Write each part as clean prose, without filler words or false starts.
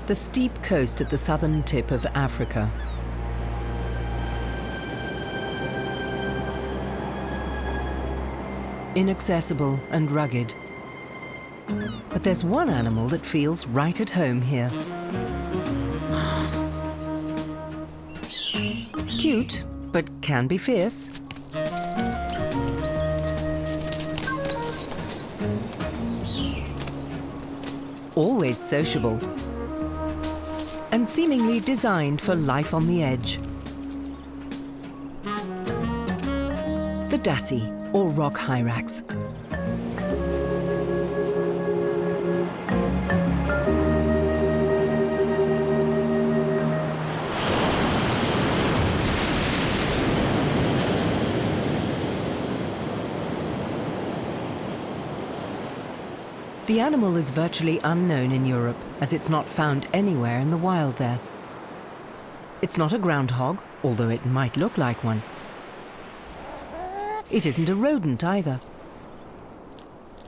the steep coast at the southern tip of Africa. Inaccessible and rugged. But there's one animal that feels right at home here. Cute, but can be fierce. Always sociable. And seemingly designed for life on the edge. The dassie, or rock hyrax. The animal is virtually unknown in Europe, as it's not found anywhere in the wild there. It's not a groundhog, although it might look like one. It isn't a rodent either.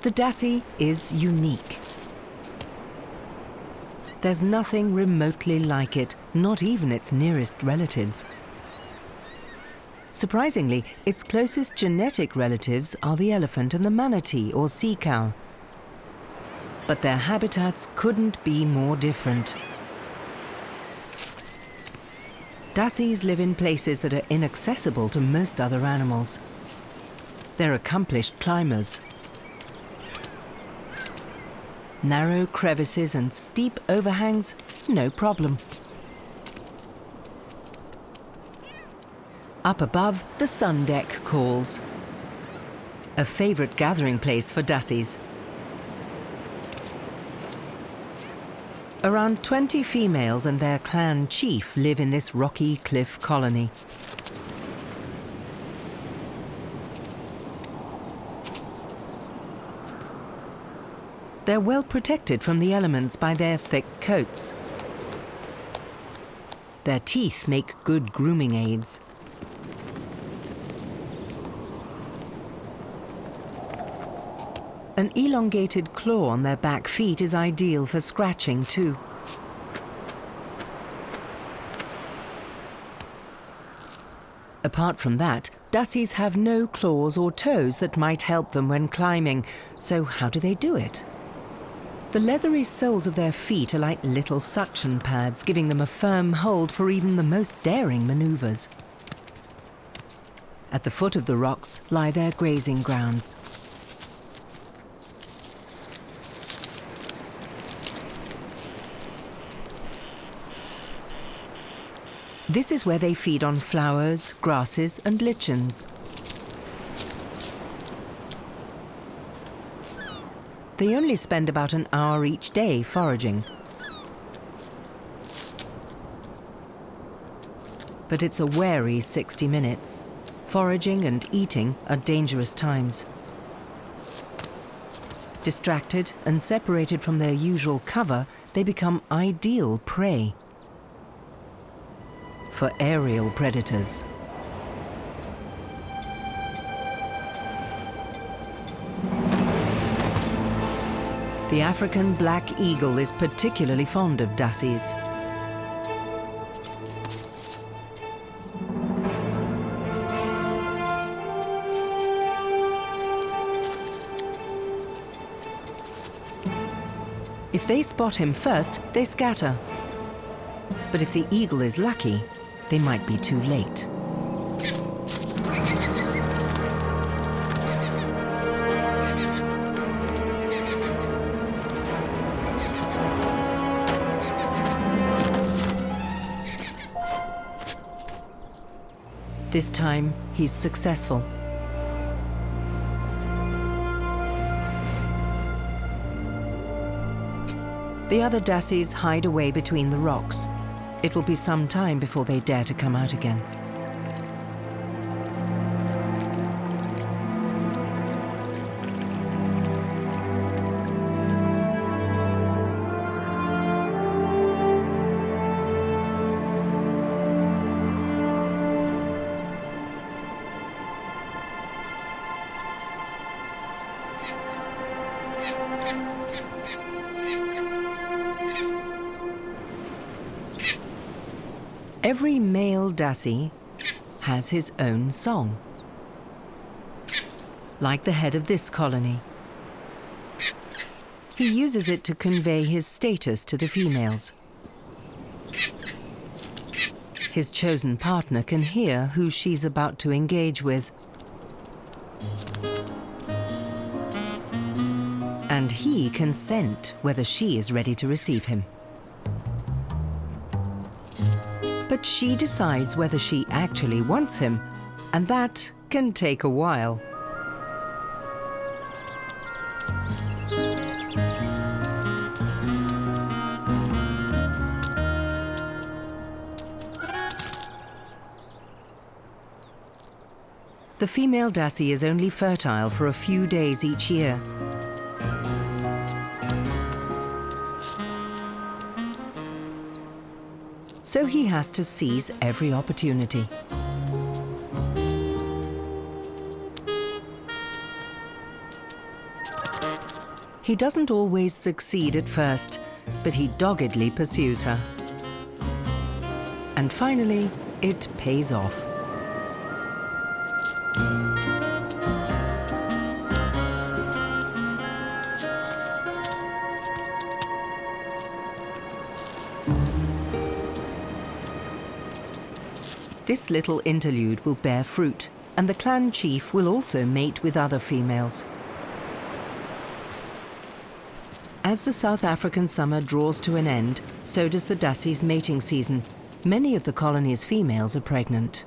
The dassie is unique. There's nothing remotely like it, not even its nearest relatives. Surprisingly, its closest genetic relatives are the elephant and the manatee, or sea cow. But their habitats couldn't be more different. Dassies live in places that are inaccessible to most other animals. They're accomplished climbers. Narrow crevices and steep overhangs, no problem. Up above, the sun deck calls. A favorite gathering place for dassies. Around 20 females and their clan chief live in this rocky cliff colony. They're well protected from the elements by their thick coats. Their teeth make good grooming aids. An elongated claw on their back feet is ideal for scratching too. Apart from that, dassies have no claws or toes that might help them when climbing, so how do they do it? The leathery soles of their feet are like little suction pads, giving them a firm hold for even the most daring maneuvers. At the foot of the rocks lie their grazing grounds. This is where they feed on flowers, grasses, and lichens. They only spend about an hour each day foraging. But it's a wary 60 minutes. Foraging and eating are dangerous times. Distracted and separated from their usual cover, they become ideal prey for aerial predators. The African black eagle is particularly fond of dassies. If they spot him first, they scatter. But if the eagle is lucky, they might be too late. This time, he's successful. The other dassies hide away between the rocks. It will be some time before they dare to come out again. Every male Dassie has his own song, like the head of this colony. He uses it to convey his status to the females. His chosen partner can hear who she's about to engage with, and he can scent whether she is ready to receive him. But she decides whether she actually wants him, and that can take a while. The female Dassie is only fertile for a few days each year. So he has to seize every opportunity. He doesn't always succeed at first, but he doggedly pursues her. And finally, it pays off. This little interlude will bear fruit, and the clan chief will also mate with other females. As the South African summer draws to an end, so does the Dassie's mating season. Many of the colony's females are pregnant.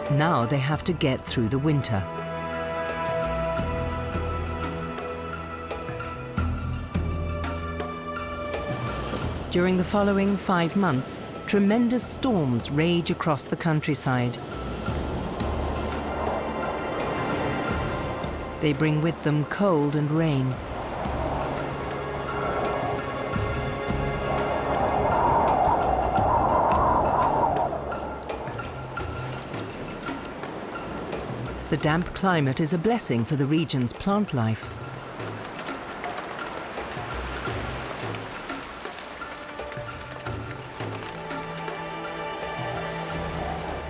Now they have to get through the winter. During the following 5 months, tremendous storms rage across the countryside. They bring with them cold and rain. The damp climate is a blessing for the region's plant life.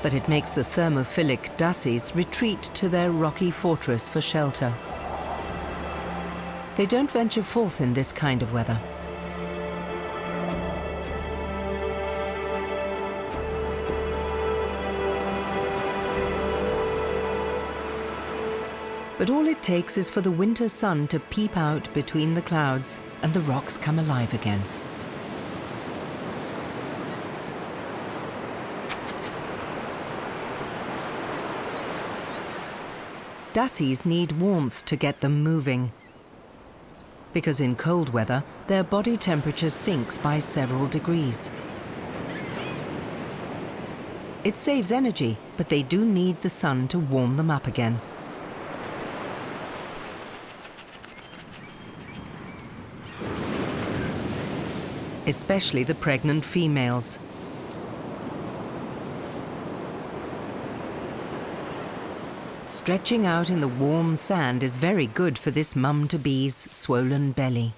But it makes the thermophilic Dassies retreat to their rocky fortress for shelter. They don't venture forth in this kind of weather. But all it takes is for the winter sun to peep out between the clouds and the rocks come alive again. Dassies need warmth to get them moving, because in cold weather, their body temperature sinks by several degrees. It saves energy, but they do need the sun to warm them up again. Especially the pregnant females. Stretching out in the warm sand is very good for this mum-to-be's swollen belly.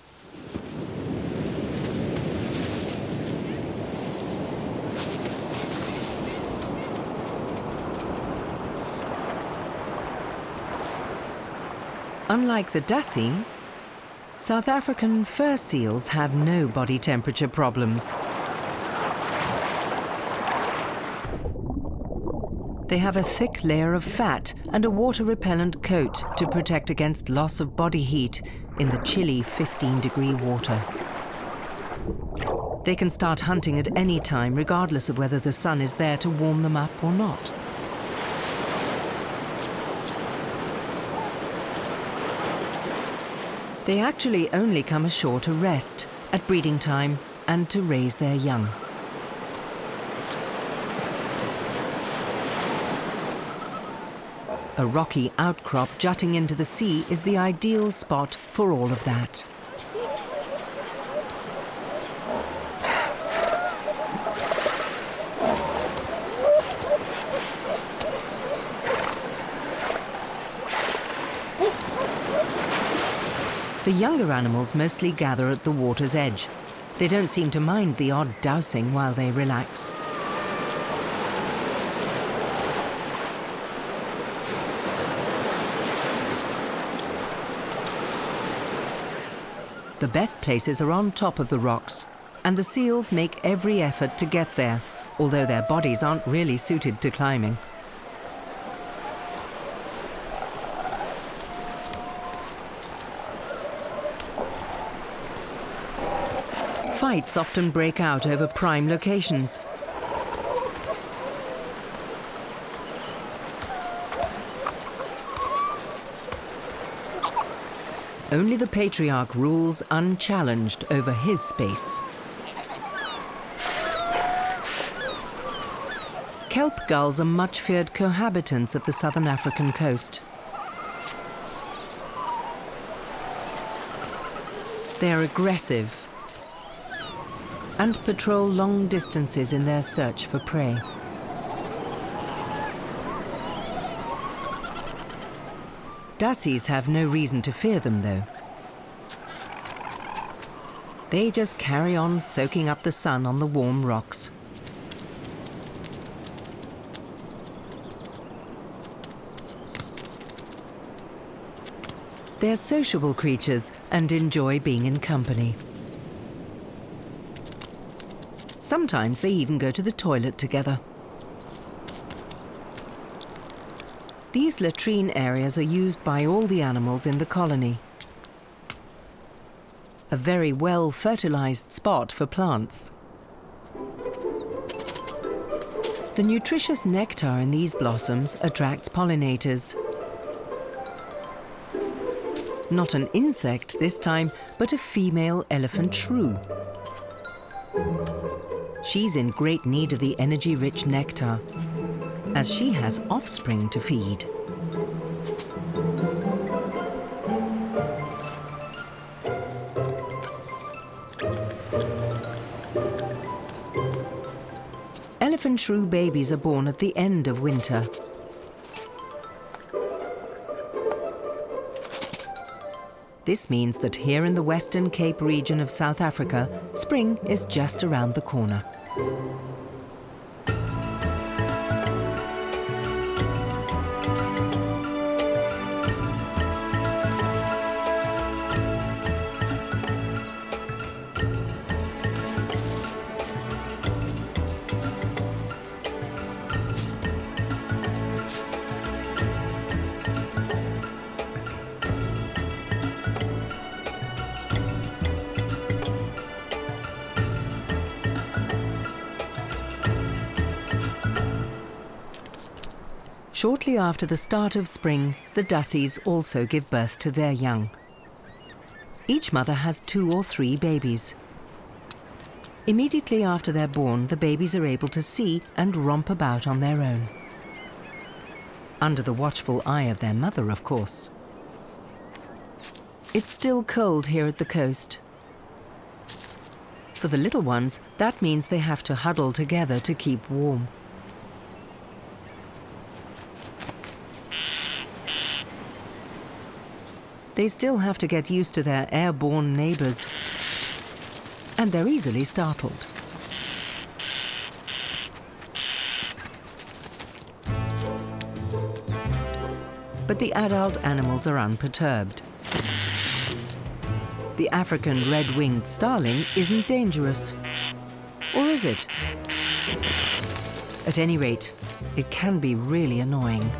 Unlike the Dassie, South African fur seals have no body temperature problems. They have a thick layer of fat and a water-repellent coat to protect against loss of body heat in the chilly 15-degree water. They can start hunting at any time, regardless of whether the sun is there to warm them up or not. They actually only come ashore to rest at breeding time and to raise their young. A rocky outcrop jutting into the sea is the ideal spot for all of that. The younger animals mostly gather at the water's edge. They don't seem to mind the odd dousing while they relax. The best places are on top of the rocks, and the seals make every effort to get there, although their bodies aren't really suited to climbing. Fights often break out over prime locations. Only the patriarch rules unchallenged over his space. Kelp gulls are much feared cohabitants of the southern African coast. They are aggressive and patrol long distances in their search for prey. Dassies have no reason to fear them, though. They just carry on soaking up the sun on the warm rocks. They're sociable creatures and enjoy being in company. Sometimes they even go to the toilet together. These latrine areas are used by all the animals in the colony. A very well-fertilized spot for plants. The nutritious nectar in these blossoms attracts pollinators. Not an insect this time, but a female elephant shrew. She's in great need of the energy-rich nectar, as she has offspring to feed. Elephant shrew babies are born at the end of winter. This means that here in the Western Cape region of South Africa, spring is just around the corner. Shortly after the start of spring, the Dassies also give birth to their young. Each mother has 2 or 3 babies. Immediately after they're born, the babies are able to see and romp about on their own. Under the watchful eye of their mother, of course. It's still cold here at the coast. For the little ones, that means they have to huddle together to keep warm. They still have to get used to their airborne neighbors, and they're easily startled. But the adult animals are unperturbed. The African red-winged starling isn't dangerous. Or is it? At any rate, it can be really annoying.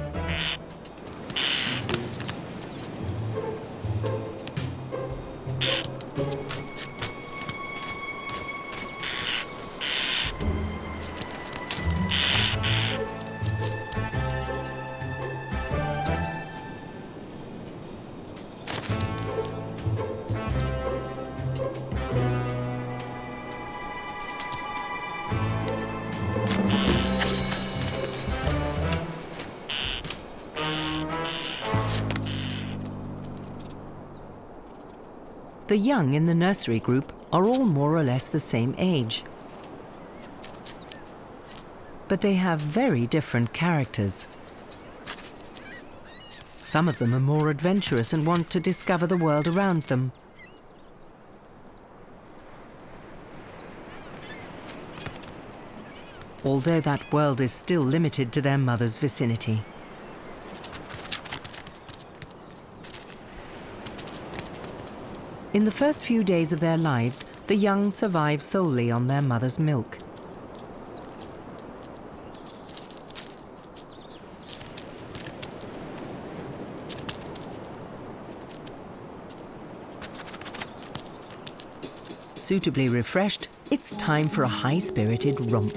The young in the nursery group are all more or less the same age. But they have very different characters. Some of them are more adventurous and want to discover the world around them. Although that world is still limited to their mother's vicinity. In the first few days of their lives, the young survive solely on their mother's milk. Suitably refreshed, it's time for a high-spirited romp.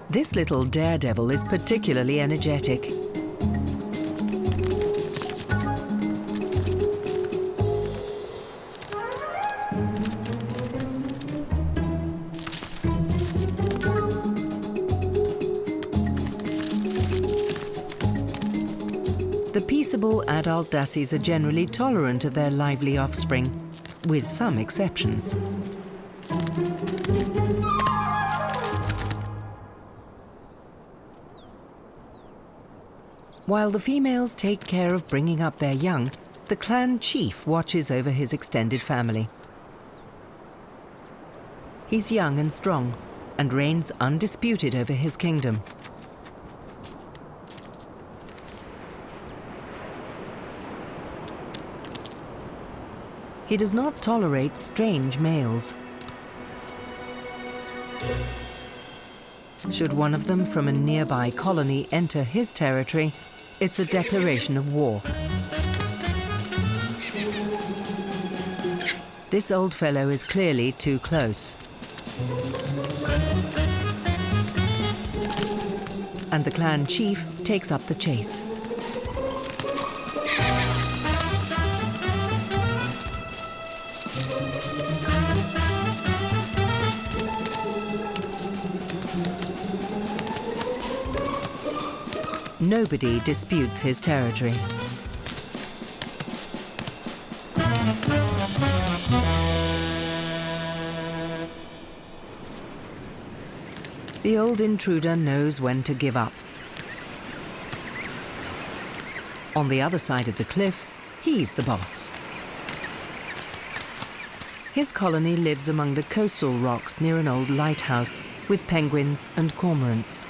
This little daredevil is particularly energetic. The peaceable adult dassies are generally tolerant of their lively offspring, with some exceptions. While the females take care of bringing up their young, the clan chief watches over his extended family. He's young and strong, and reigns undisputed over his kingdom. He does not tolerate strange males. Should one of them from a nearby colony enter his territory, it's a declaration of war. This old fellow is clearly too close. And the clan chief takes up the chase. Nobody disputes his territory. The old intruder knows when to give up. On the other side of the cliff, he's the boss. His colony lives among the coastal rocks near an old lighthouse, with penguins and cormorants.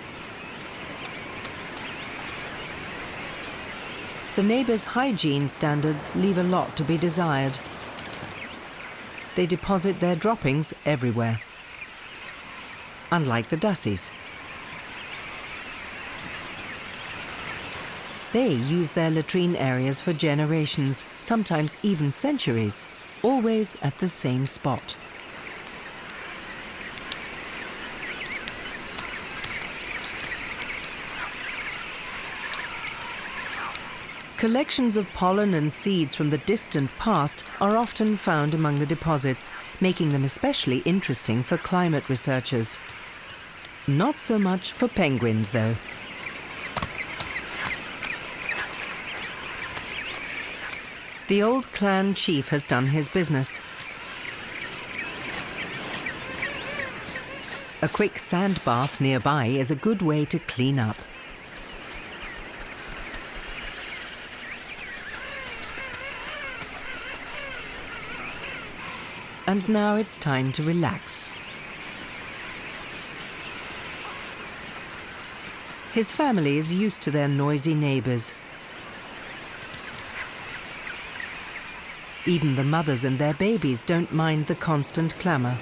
The neighbours' hygiene standards leave a lot to be desired. They deposit their droppings everywhere, unlike the dassies. They use their latrine areas for generations, sometimes even centuries, always at the same spot. Collections of pollen and seeds from the distant past are often found among the deposits, making them especially interesting for climate researchers. Not so much for penguins, though. The old clan chief has done his business. A quick sand bath nearby is a good way to clean up. And now it's time to relax. His family is used to their noisy neighbours. Even the mothers and their babies don't mind the constant clamour.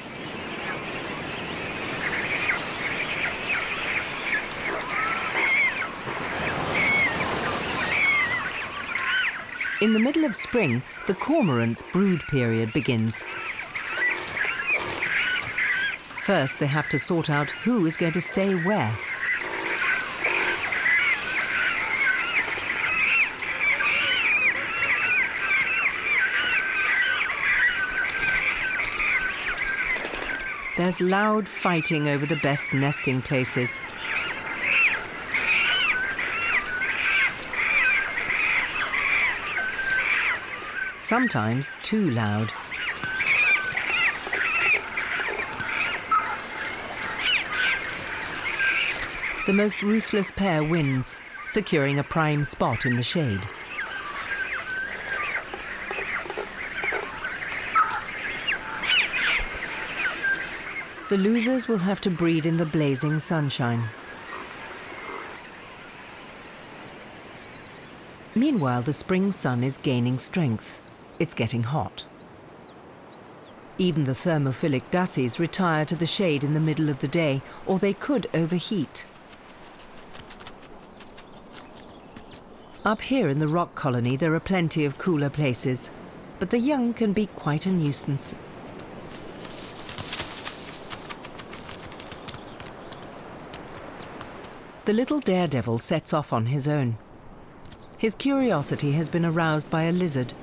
In the middle of spring, the cormorant's brood period begins. First, they have to sort out who is going to stay where. There's loud fighting over the best nesting places. Sometimes too loud. The most ruthless pair wins, securing a prime spot in the shade. The losers will have to breed in the blazing sunshine. Meanwhile, the spring sun is gaining strength. It's getting hot. Even the thermophilic dassies retire to the shade in the middle of the day, or they could overheat. Up here in the rock colony, there are plenty of cooler places, but the young can be quite a nuisance. The little daredevil sets off on his own. His curiosity has been aroused by a lizard.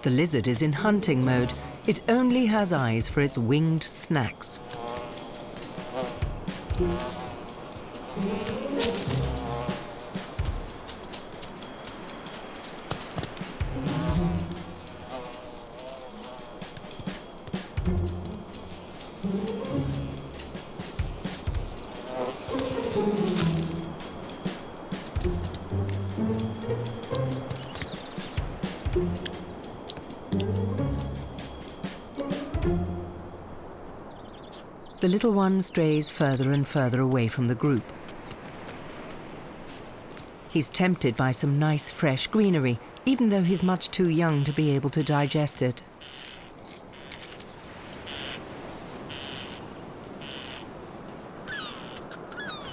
The lizard is in hunting mode. It only has eyes for its winged snacks. The little one strays further and further away from the group. He's tempted by some nice fresh greenery, even though he's much too young to be able to digest it.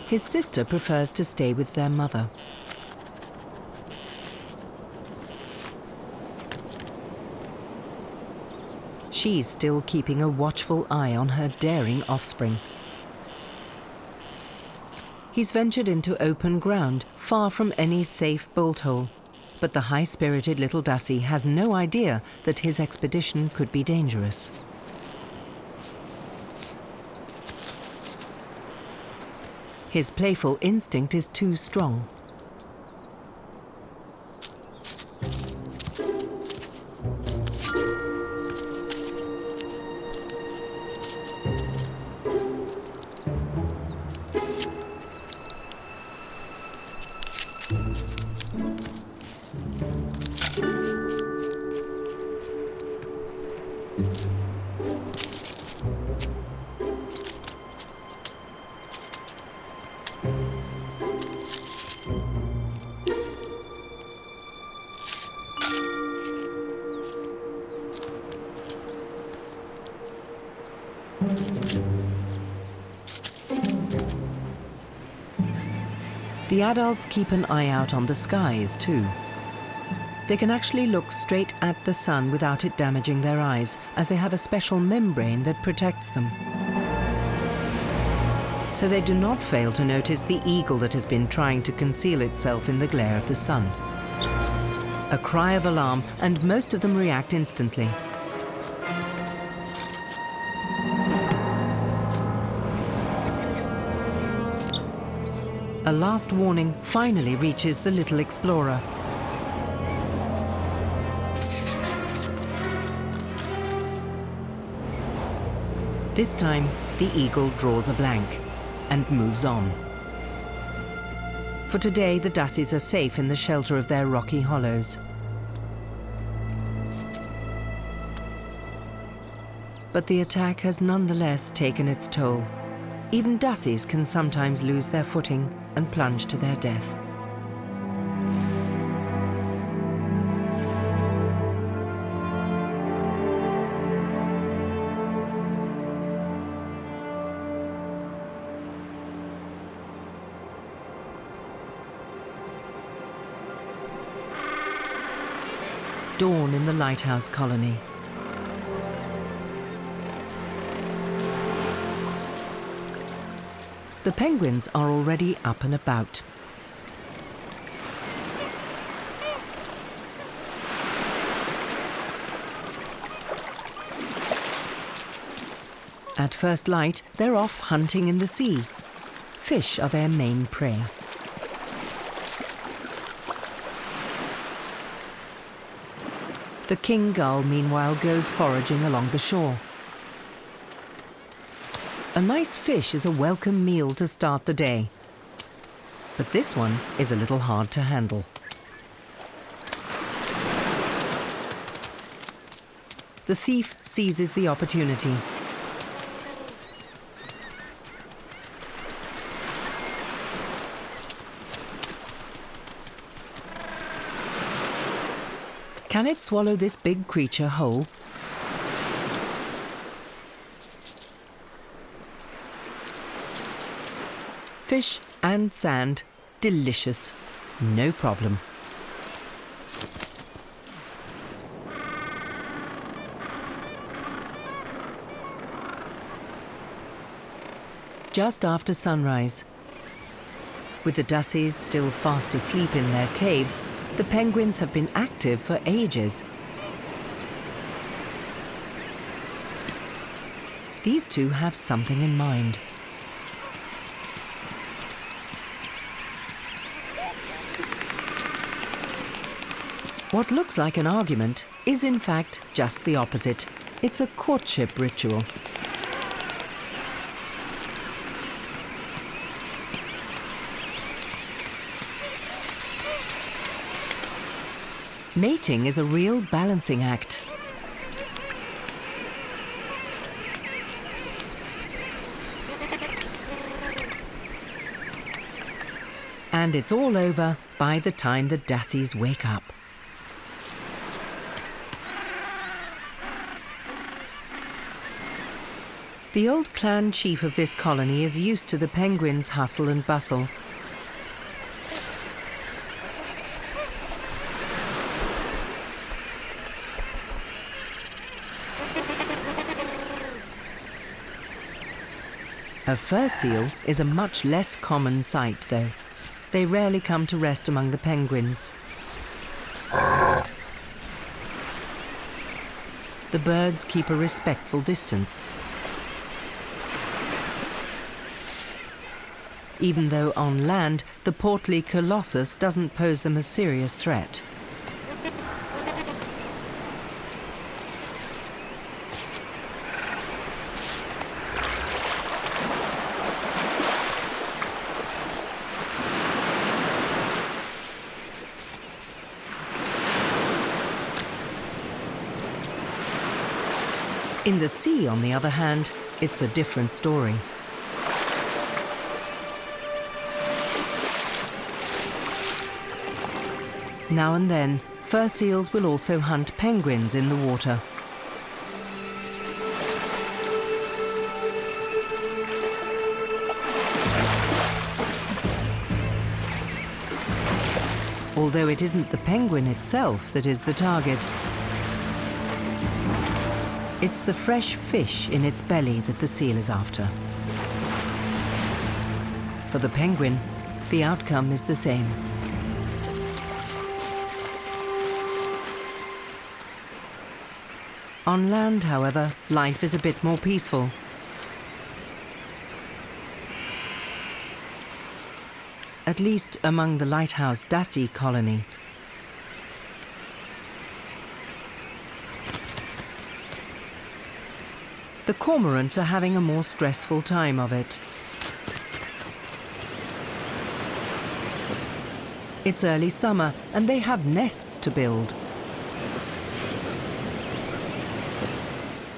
His sister prefers to stay with their mother. She's still keeping a watchful eye on her daring offspring. He's ventured into open ground, far from any safe bolt hole, but the high-spirited little dassie has no idea that his expedition could be dangerous. His playful instinct is too strong. The adults keep an eye out on the skies too. They can actually look straight at the sun without it damaging their eyes, as they have a special membrane that protects them. So they do not fail to notice the eagle that has been trying to conceal itself in the glare of the sun. A cry of alarm, and most of them react instantly. A last warning finally reaches the little explorer. This time, the eagle draws a blank and moves on. For today, the dassies are safe in the shelter of their rocky hollows. But the attack has nonetheless taken its toll. Even dassies can sometimes lose their footing and plunge to their death. Dawn in the lighthouse colony. The penguins are already up and about. At first light, they're off hunting in the sea. Fish are their main prey. The king gull, meanwhile, goes foraging along the shore. A nice fish is a welcome meal to start the day. But this one is a little hard to handle. The thief seizes the opportunity. Can it swallow this big creature whole? Fish and sand, delicious, no problem. Just after sunrise, with the dassies still fast asleep in their caves, the penguins have been active for ages. These two have something in mind. What looks like an argument is in fact just the opposite. It's a courtship ritual. Mating is a real balancing act. And it's all over by the time the dassies wake up. The old clan chief of this colony is used to the penguins' hustle and bustle. A fur seal is a much less common sight, though. They rarely come to rest among the penguins. The birds keep a respectful distance. Even though on land, the portly colossus doesn't pose them a serious threat. In the sea, on the other hand, it's a different story. Now and then, fur seals will also hunt penguins in the water. Although it isn't the penguin itself that is the target. It's the fresh fish in its belly that the seal is after. For the penguin, the outcome is the same. On land, however, life is a bit more peaceful. At least among the Lighthouse Dassie colony. The cormorants are having a more stressful time of it. It's early summer and they have nests to build.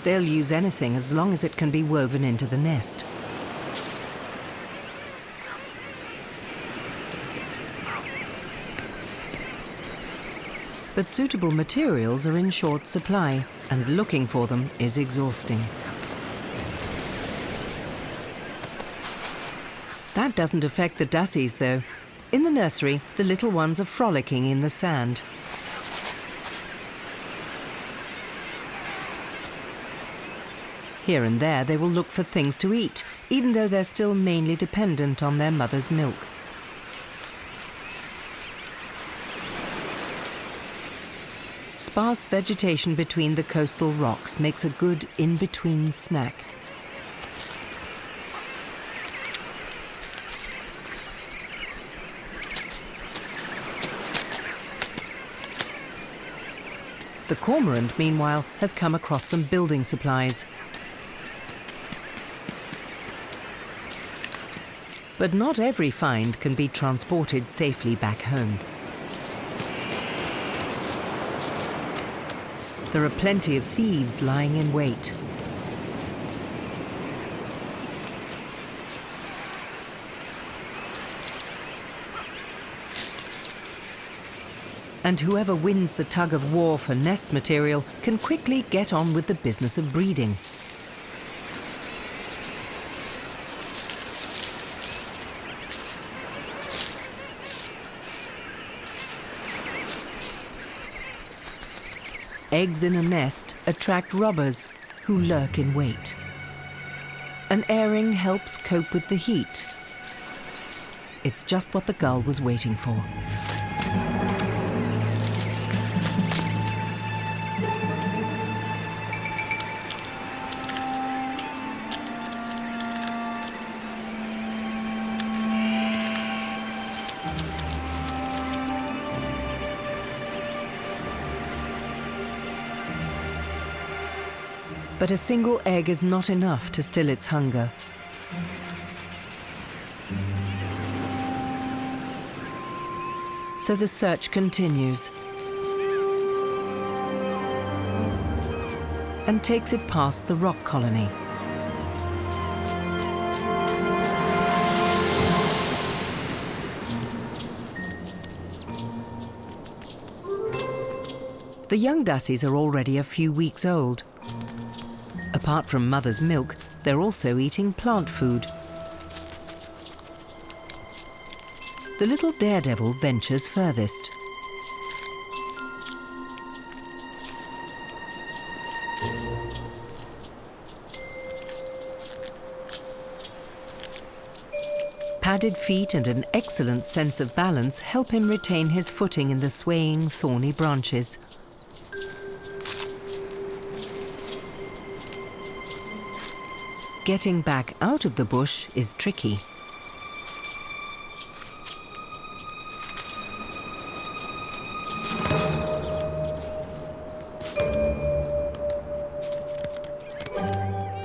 They'll use anything as long as it can be woven into the nest. But suitable materials are in short supply, and looking for them is exhausting. That doesn't affect the dassies, though. In the nursery, the little ones are frolicking in the sand. Here and there they will look for things to eat, even though they're still mainly dependent on their mother's milk. Sparse vegetation between the coastal rocks makes a good in-between snack. The cormorant, meanwhile, has come across some building supplies. But not every find can be transported safely back home. There are plenty of thieves lying in wait. And whoever wins the tug of war for nest material can quickly get on with the business of breeding. Eggs in a nest attract robbers who lurk in wait. An airing helps cope with the heat. It's just what the gull was waiting for. But a single egg is not enough to still its hunger. So the search continues and takes it past the rock colony. The young dassies are already a few weeks old. Apart from mother's milk, they're also eating plant food. The little daredevil ventures furthest. Padded feet and an excellent sense of balance help him retain his footing in the swaying, thorny branches. Getting back out of the bush is tricky.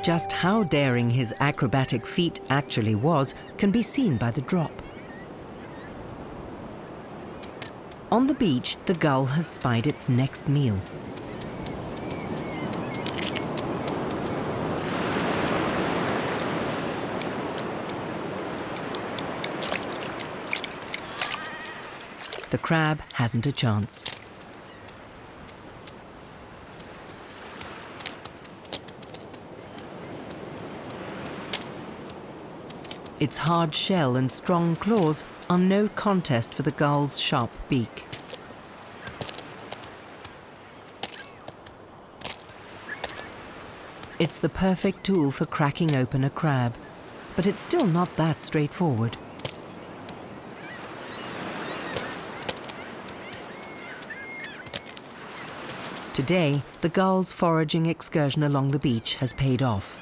Just how daring his acrobatic feat actually was can be seen by the drop. On the beach, the gull has spied its next meal. The crab hasn't a chance. Its hard shell and strong claws are no contest for the gull's sharp beak. It's the perfect tool for cracking open a crab, but it's still not that straightforward. Today, the gull's foraging excursion along the beach has paid off.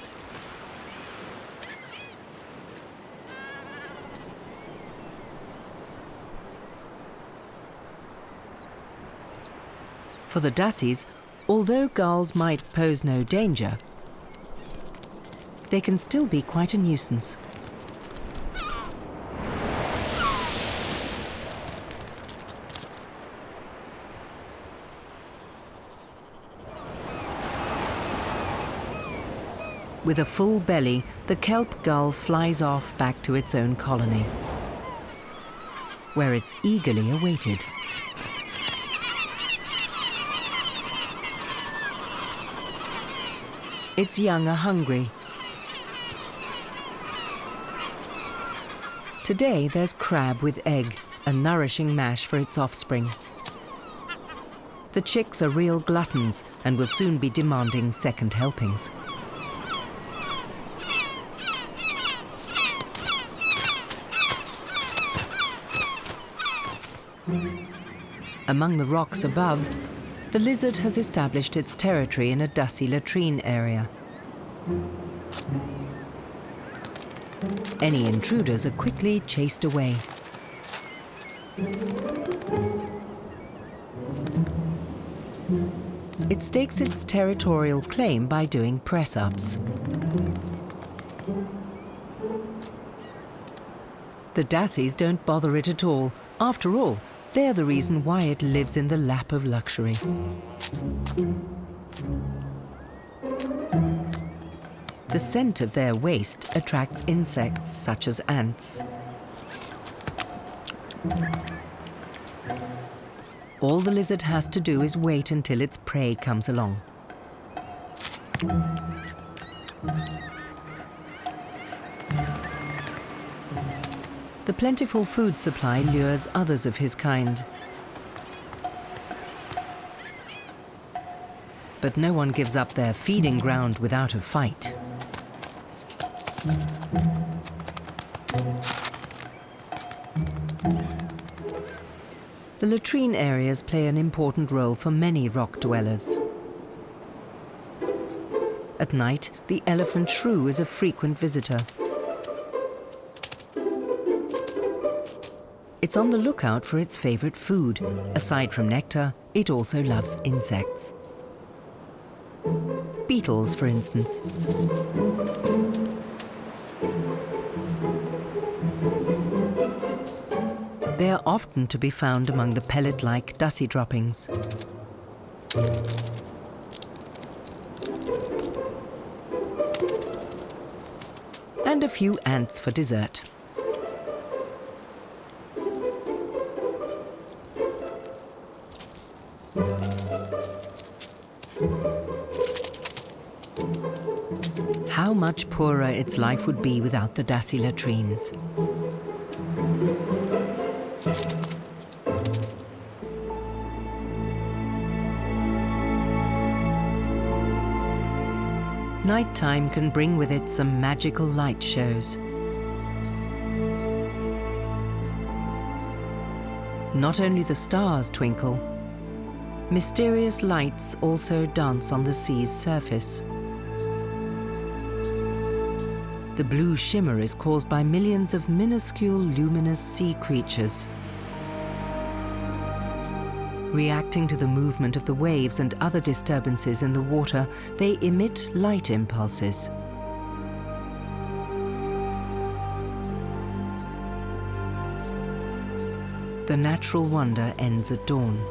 For the dassies, although gulls might pose no danger, they can still be quite a nuisance. With a full belly, the kelp gull flies off back to its own colony, where it's eagerly awaited. Its young are hungry. Today there's crab with egg, a nourishing mash for its offspring. The chicks are real gluttons and will soon be demanding second helpings. Among the rocks above, the lizard has established its territory in a Dassy latrine area. Any intruders are quickly chased away. It stakes its territorial claim by doing press-ups. The Dassies don't bother it at all. After all, they're the reason why it lives in the lap of luxury. The scent of their waste attracts insects such as ants. All the lizard has to do is wait until its prey comes along. The plentiful food supply lures others of his kind. But no one gives up their feeding ground without a fight. The latrine areas play an important role for many rock dwellers. At night, the elephant shrew is a frequent visitor. It's on the lookout for its favorite food. Aside from nectar, it also loves insects. Beetles, for instance. They are often to be found among the pellet-like Dassy droppings. And a few ants for dessert. How much poorer its life would be without the Dassy latrines. Nighttime can bring with it some magical light shows. Not only the stars twinkle, mysterious lights also dance on the sea's surface. The blue shimmer is caused by millions of minuscule luminous sea creatures. Reacting to the movement of the waves and other disturbances in the water, they emit light impulses. The natural wonder ends at dawn.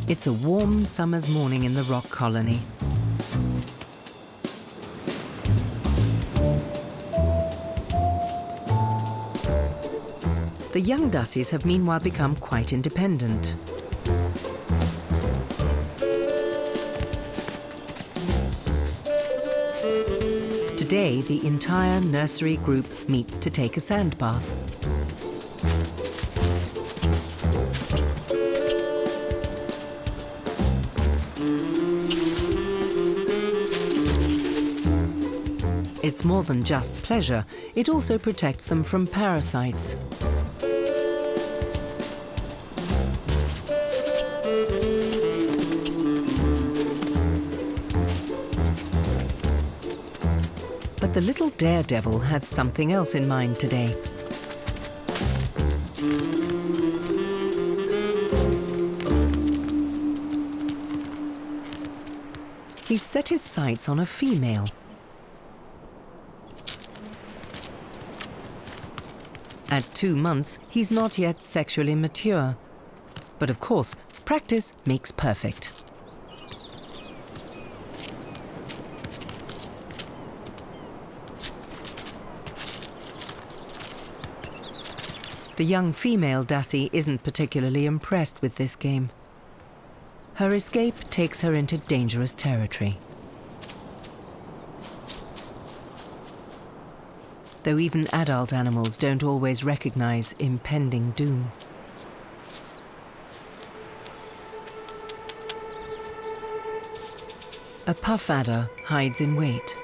It's a warm summer's morning in the rock colony. The young Dassies have meanwhile become quite independent. Today, the entire nursery group meets to take a sand bath. It's more than just pleasure, it also protects them from parasites. But the little daredevil has something else in mind today. He's set his sights on a female. At 2 months, he's not yet sexually mature. But of course, practice makes perfect. The young female Dassy isn't particularly impressed with this game. Her escape takes her into dangerous territory. though even adult animals don't always recognize impending doom. A puff adder hides in wait.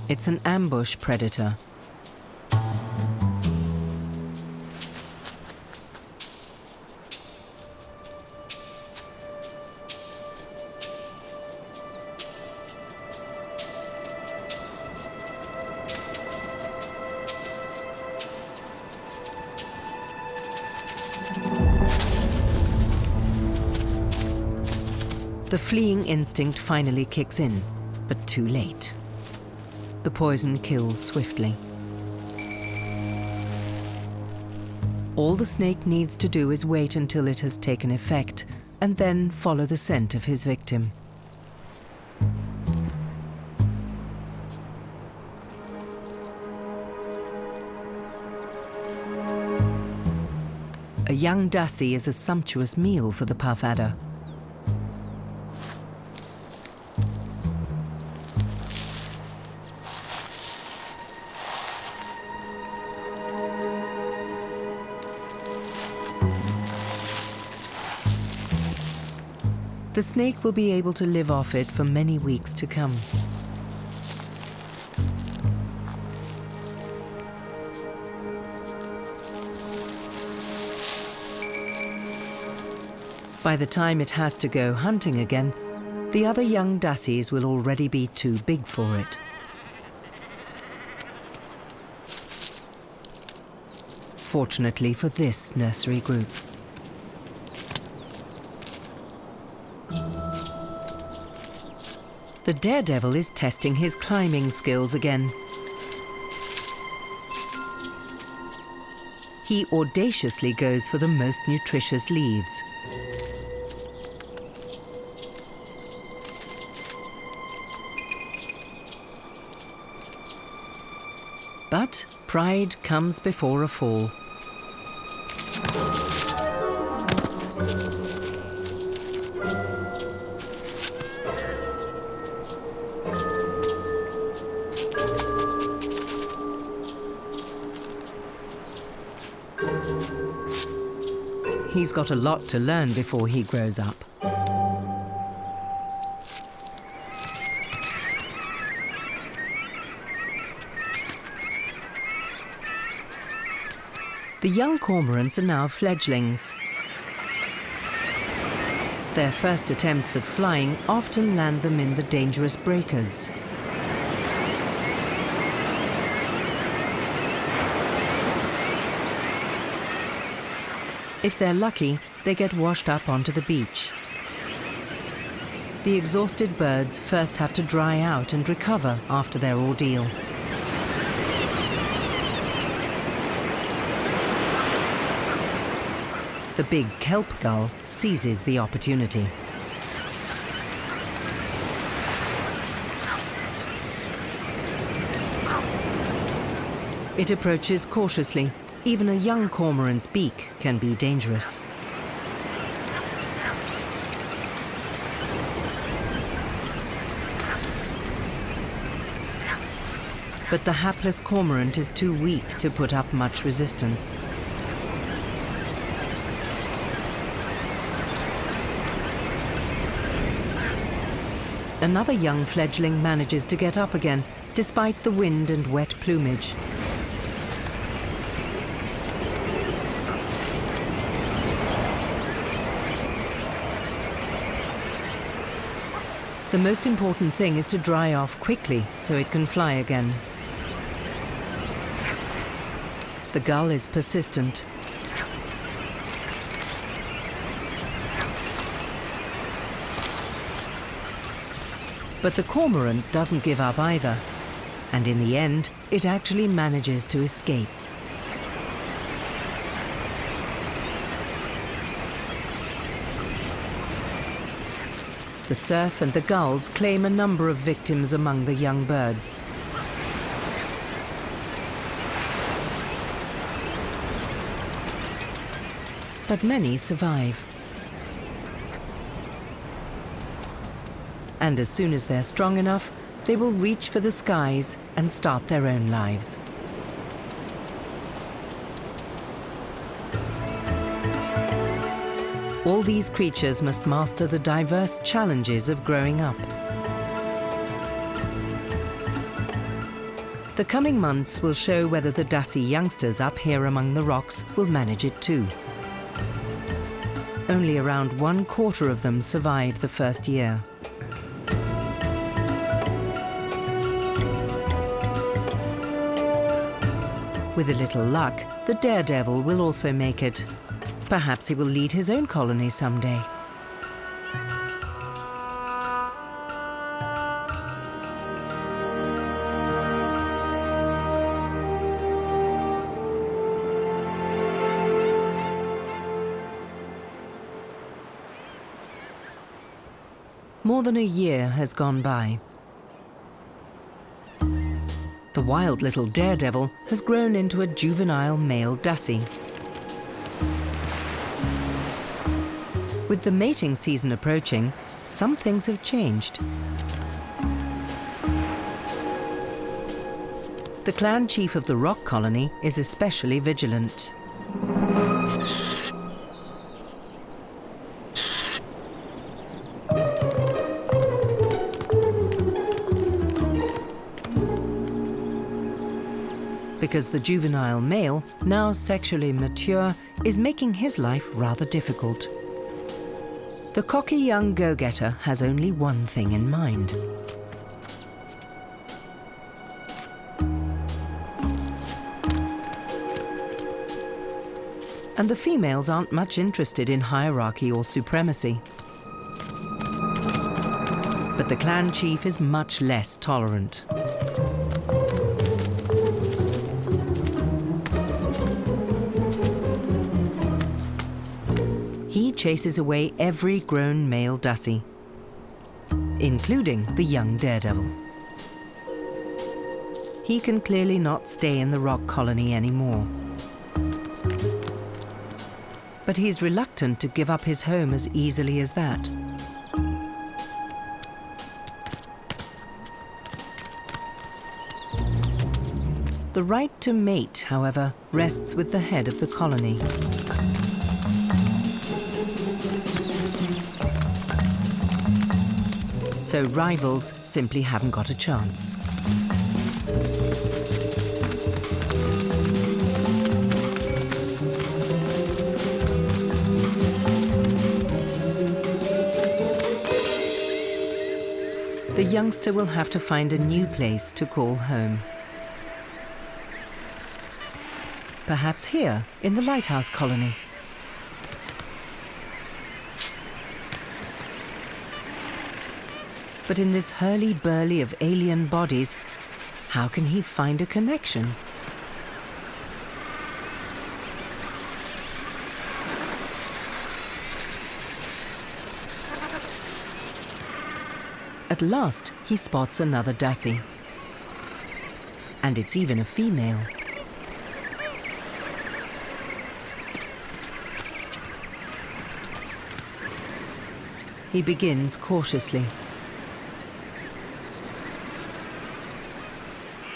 It's an ambush predator. The fleeing instinct finally kicks in, but too late. The poison kills swiftly. All the snake needs to do is wait until it has taken effect, and then follow the scent of his victim. A young dassie is a sumptuous meal for the puff adder. The snake will be able to live off it for many weeks to come. By the time it has to go hunting again, the other young dassies will already be too big for it. Fortunately for this nursery group. The daredevil is testing his climbing skills again. He audaciously goes for the most nutritious leaves. But pride comes before a fall. He's got a lot to learn before he grows up. The young cormorants are now fledglings. Their first attempts at flying often land them in the dangerous breakers. If they're lucky, they get washed up onto the beach. The exhausted birds first have to dry out and recover after their ordeal. The big kelp gull seizes the opportunity. It approaches cautiously. Even a young cormorant's beak can be dangerous. But the hapless cormorant is too weak to put up much resistance. Another young fledgling manages to get up again, despite the wind and wet plumage. The most important thing is to dry off quickly so it can fly again. The gull is persistent. But the cormorant doesn't give up either, and in the end, it actually manages to escape. The surf and the gulls claim a number of victims among the young birds. But many survive. And as soon as they're strong enough, they will reach for the skies and start their own lives. All these creatures must master the diverse challenges of growing up. The coming months will show whether the Dassie youngsters up here among the rocks will manage it too. Only around 1/4 of them survive the first year. With a little luck, the daredevil will also make it. Perhaps he will lead his own colony someday. More than a year has gone by. The wild little daredevil has grown into a juvenile male Dassie. With the mating season approaching, some things have changed. The clan chief of the rock colony is especially vigilant. Because the juvenile male, now sexually mature, is making his life rather difficult. The cocky young go-getter has only one thing in mind. And the females aren't much interested in hierarchy or supremacy. But the clan chief is much less tolerant. He chases away every grown male Dassie, including the young daredevil. He can clearly not stay in the rock colony anymore. But he's reluctant to give up his home as easily as that. The right to mate, however, rests with the head of the colony. So rivals simply haven't got a chance. The youngster will have to find a new place to call home. Perhaps here, in the lighthouse colony. But in this hurly-burly of alien bodies, how can he find a connection? At last, he spots another Dassie. And it's even a female. He begins cautiously.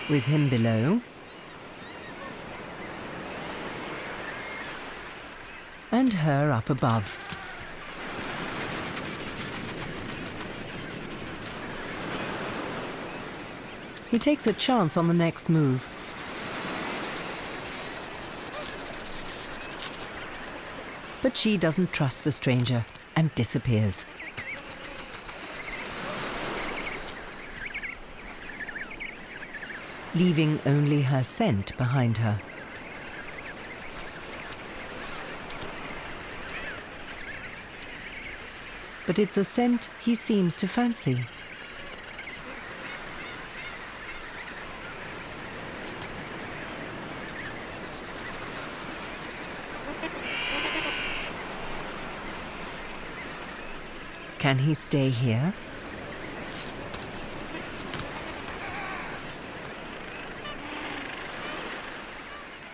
With him below, and her up above. He takes a chance on the next move. But she doesn't trust the stranger and disappears. Leaving only her scent behind her. But it's a scent he seems to fancy. Can he stay here?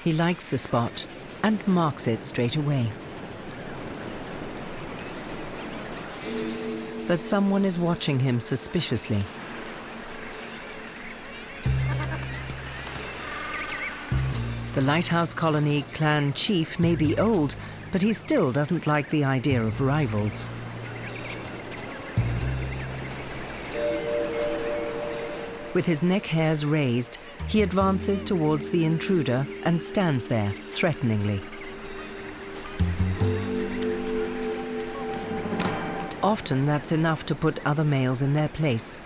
He likes the spot and marks it straight away. but someone is watching him suspiciously. The Lighthouse Colony clan chief may be old, but he still doesn't like the idea of rivals. With his neck hairs raised, he advances towards the intruder and stands there threateningly. Often that's enough to put other males in their place.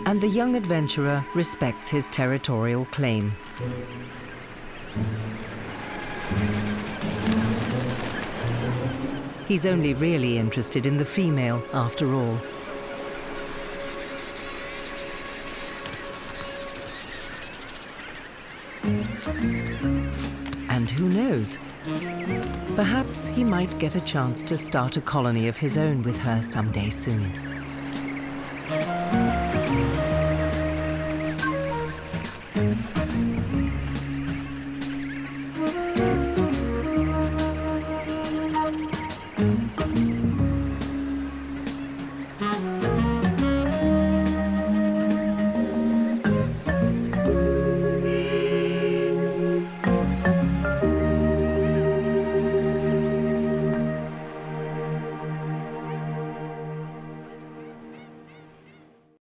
And the young adventurer respects his territorial claim. He's only really interested in the female, after all. And who knows? Perhaps he might get a chance to start a colony of his own with her someday soon.